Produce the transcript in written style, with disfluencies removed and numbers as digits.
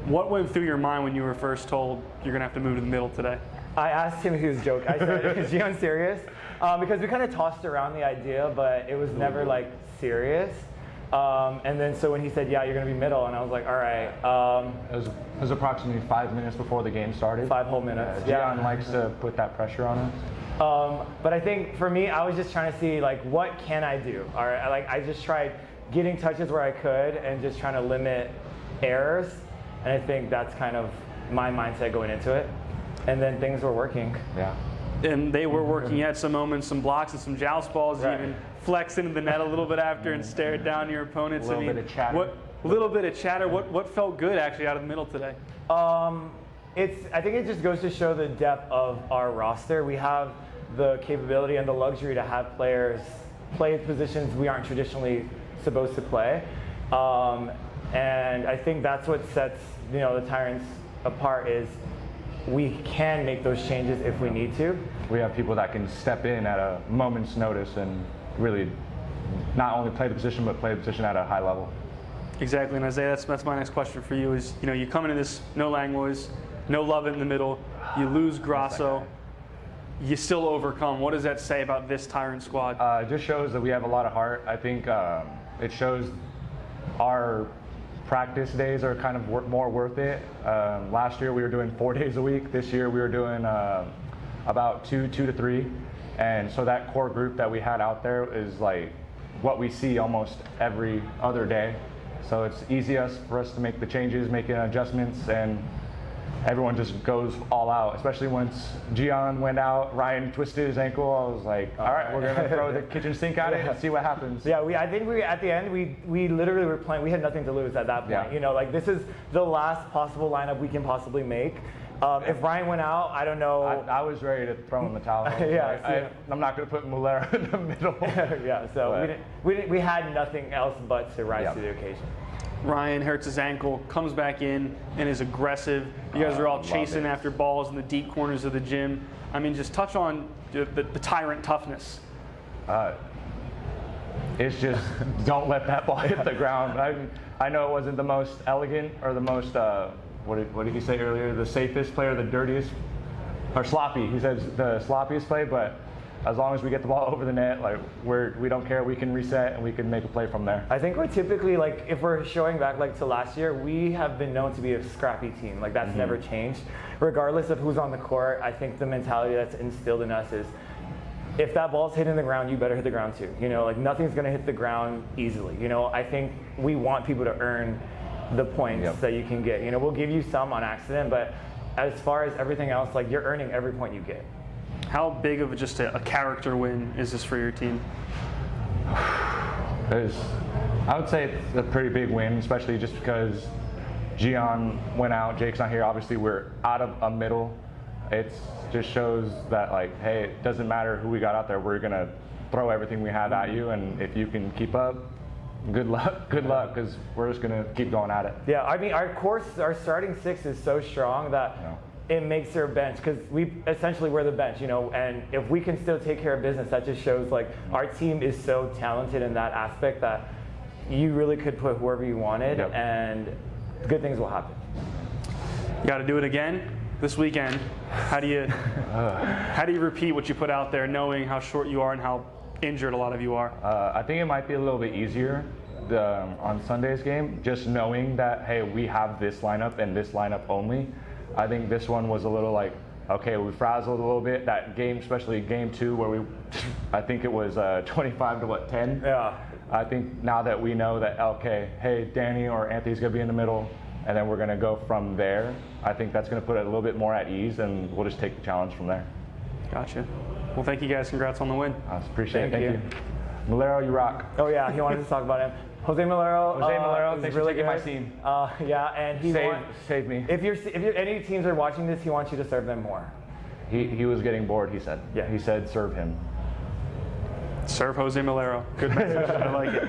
What went through your mind when you were first told you're going to have to move to the middle today? I asked him if he was joking. I said, is Gian serious? Because we kind of tossed around the idea, but it was never like serious. And then so when he said, yeah, you're going to be middle, and I was like, all right. It was approximately 5 minutes before the game started. 5 whole minutes. Gian likes to put that pressure on us. But I think for me, I was just trying to see like, what can I do? All right, I just tried getting touches where I could and just trying to limit errors. And I think that's kind of my mindset going into it. And then things were working. Yeah. And they were working. You had some moments, some blocks, and some joust balls. Right. You even flexed into the net a little bit after and stared down your opponents. A little bit of chatter. Little bit of chatter. What felt good actually out of the middle today? I think it just goes to show the depth of our roster. We have the capability and the luxury to have players play positions we aren't traditionally supposed to play. And I think that's what sets the Tyrants apart is we can make those changes if we need to. We have people that can step in at a moment's notice and really not only play the position, but play the position at a high level. Exactly, and Isaiah, that's my next question for you is, you come into this, no Langlois, no Love in the middle, you lose Grasso, you still overcome. What does that say about this Tyrant squad? It just shows that we have a lot of heart. I think it shows our practice days are kind of more worth it. Last year we were doing 4 days a week. This year we were doing about two to three. And so that core group that we had out there is like what we see almost every other day. So it's easy for us to make the changes, making adjustments, and everyone just goes all out, especially once Gian went out, Ryan twisted his ankle. I was like, all right, we're going to throw the kitchen sink at it and see what happens. Yeah, I think at the end, we literally were playing, we had nothing to lose at that point. Yeah. Like this is the last possible lineup we can possibly make. If Ryan went out, I don't know. I was ready to throw in the towel. I'm not going to put Mulero in the middle. Yeah, so we had nothing else but to rise to the occasion. Ryan hurts his ankle, comes back in, and is aggressive. You guys are all chasing after balls in the deep corners of the gym. I mean, just touch on the Tyrant toughness. It's just don't let that ball hit the ground. I know it wasn't the most elegant or the most, what did he say earlier? The safest play or the dirtiest, or sloppy. He says the sloppiest play, but as long as we get the ball over the net, like we don't care. We can reset and we can make a play from there. I think we're typically like, if we're showing back like to last year, we have been known to be a scrappy team. Like that's never changed, regardless of who's on the court. I think the mentality that's instilled in us is, if that ball's hitting the ground, you better hit the ground too. Like nothing's gonna hit the ground easily. I think we want people to earn the points that you can get. We'll give you some on accident, but as far as everything else, like you're earning every point you get. How big of just a character win is this for your team? I would say it's a pretty big win, especially just because Gian went out, Jake's not here. Obviously, we're out of a middle. It just shows that, like, hey, it doesn't matter who we got out there. We're going to throw everything we have at you, and if you can keep up, good luck, because we're just going to keep going at it. Yeah, I mean, our starting six is so strong that it makes their bench, because we're the bench, and if we can still take care of business, that just shows like our team is so talented in that aspect that you really could put whoever you wanted and good things will happen. You got to do it again this weekend. How do you repeat what you put out there, knowing how short you are and how injured a lot of you are? I think it might be a little bit easier on Sunday's game, just knowing that, hey, we have this lineup and this lineup only. I think this one was a little like, okay, we frazzled a little bit. That game, especially game 2, where I think it was 25 to 10. Yeah. I think now that we know that, okay, hey, Danny or Anthony's gonna be in the middle, and then we're gonna go from there. I think that's gonna put it a little bit more at ease, and we'll just take the challenge from there. Gotcha. Well, thank you guys. Congrats on the win. I appreciate it. Thank you. Mulero, you rock. Oh yeah, he wanted to talk about him. Jose Mulero, thanks really for taking good. my scene. Yeah, and he saved me. If any teams are watching this, he wants you to serve them more. He was getting bored, he said. Yeah. He said serve him. Serve Jose Mulero. Good message. I like it.